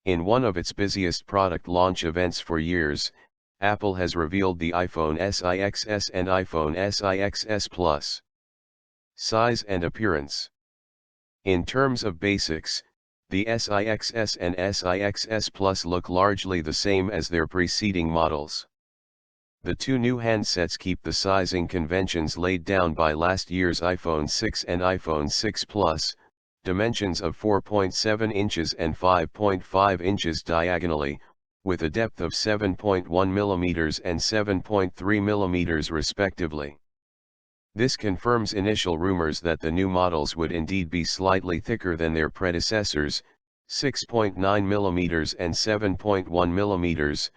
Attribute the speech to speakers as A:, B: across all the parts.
A: In one of its busiest product launch events for years, Apple has revealed the iPhone SIXS and iPhone SIXS Plus. Size and appearance. In terms of basics, the SIXS and SIXS Plus look largely the same as their preceding models. The two new handsets keep the sizing conventions laid down by last year's iPhone 6 and iPhone 6 Plus, dimensions of 4.7 inches and 5.5 inches diagonally, with a depth of 7.1 mm and 7.3 mm respectively. This confirms initial rumors that the new models would indeed be slightly thicker than their predecessors, 6.9 mm and 7.1 mm,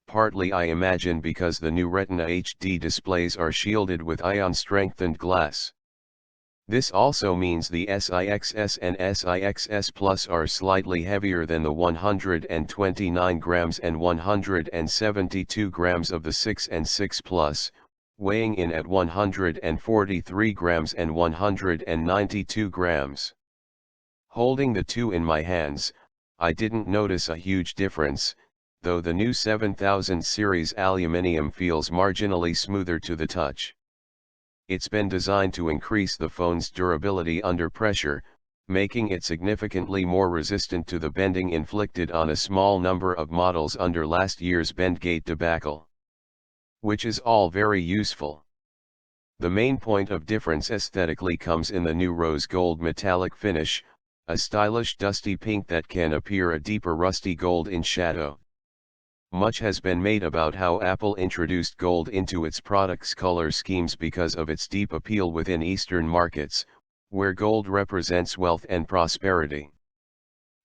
A: partly I imagine because the new Retina HD displays are shielded with ion-strengthened glass. This also means the SIXS and SIXS Plus are slightly heavier than the 129 grams and 172 grams of the 6 and 6 Plus, weighing in at 143 grams and 192 grams. Holding the two in my hands, I didn't notice a huge difference, though the new 7000 series aluminium feels marginally smoother to the touch. It's been designed to increase the phone's durability under pressure, making it significantly more resistant to the bending inflicted on a small number of models under last year's Bendgate debacle. Which is all very useful. The main point of difference aesthetically comes in the new rose gold metallic finish, a stylish dusty pink that can appear a deeper rusty gold in shadow. Much has been made about how Apple introduced gold into its products' color schemes because of its deep appeal within Eastern markets, where gold represents wealth and prosperity.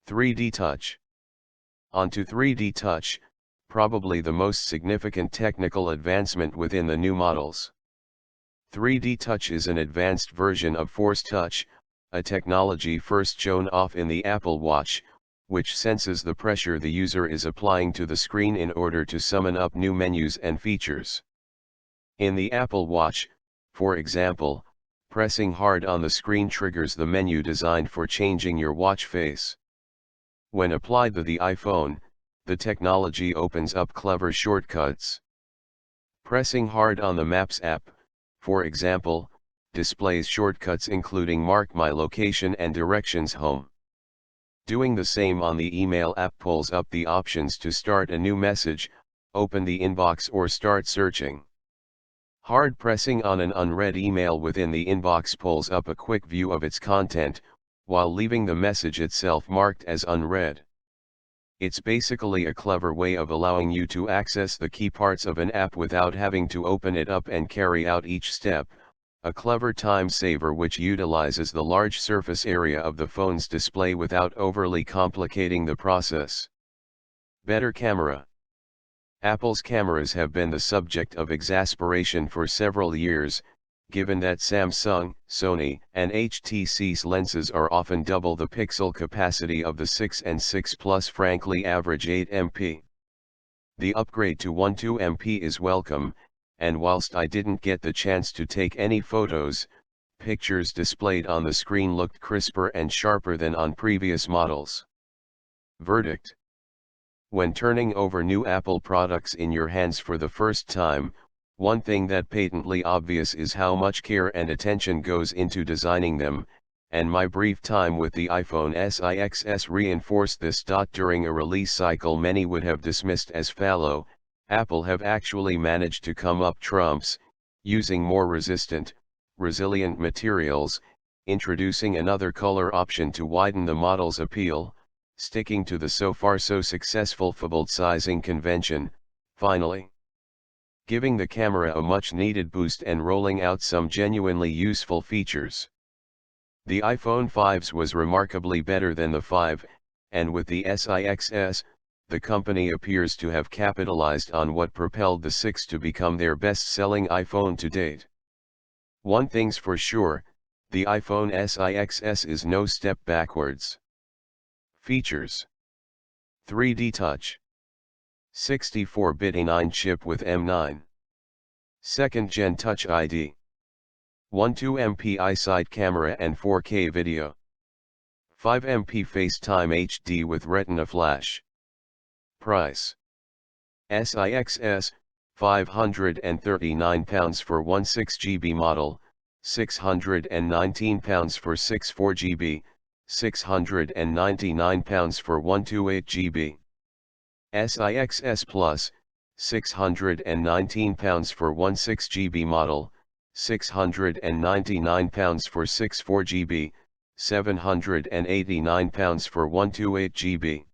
A: 3D Touch. Onto 3D Touch, probably the most significant technical advancement within the new models. 3D Touch is an advanced version of Force Touch, a technology first shown off in the Apple Watch, which senses the pressure the user is applying to the screen in order to summon up new menus and features. In the Apple Watch, for example, pressing hard on the screen triggers the menu designed for changing your watch face. When applied to the iPhone, the technology opens up clever shortcuts. Pressing hard on the Maps app, for example, displays shortcuts including Mark My Location and Directions Home. Doing the same on the email app pulls up the options to start a new message, open the inbox or start searching. Hard pressing on an unread email within the inbox pulls up a quick view of its content, while leaving the message itself marked as unread. It's basically a clever way of allowing you to access the key parts of an app without having to open it up and carry out each step, a clever time saver which utilizes the large surface area of the phone's display without overly complicating the process. Better camera. Apple's cameras have been the subject of exasperation for several years, given that Samsung, Sony, and HTC's lenses are often double the pixel capacity of the 6 and 6 Plus, frankly average 8 MP. The upgrade to 12 MP is welcome, and whilst I didn't get the chance to take any photos, pictures displayed on the screen looked crisper and sharper than on previous models. Verdict. When turning over new Apple products in your hands for the first time, one thing that patently obvious is how much care and attention goes into designing them, and my brief time with the iPhone SIXS reinforced this. During a release cycle many would have dismissed as fallow, Apple have actually managed to come up trumps, using more resilient materials, introducing another color option to widen the model's appeal, sticking to the so far so successful phablet sizing convention, finally giving the camera a much needed boost and rolling out some genuinely useful features. The iPhone 5's was remarkably better than the 5, and with the SIXS, the company appears to have capitalized on what propelled the 6 to become their best-selling iPhone to date. One thing's for sure, the iPhone SIXS is no step backwards. Features: 3D Touch, 64-bit A9 chip with M9, 2nd Gen Touch ID, 12 MP side camera and 4K video, 5 MP FaceTime HD with Retina flash. Price. SIXS, £539 for 16 GB model, £619 for 64 GB, £699 for 128 GB. SIXS Plus, £619 for 16 GB model, £699 for 64 GB, £789 for 128 GB.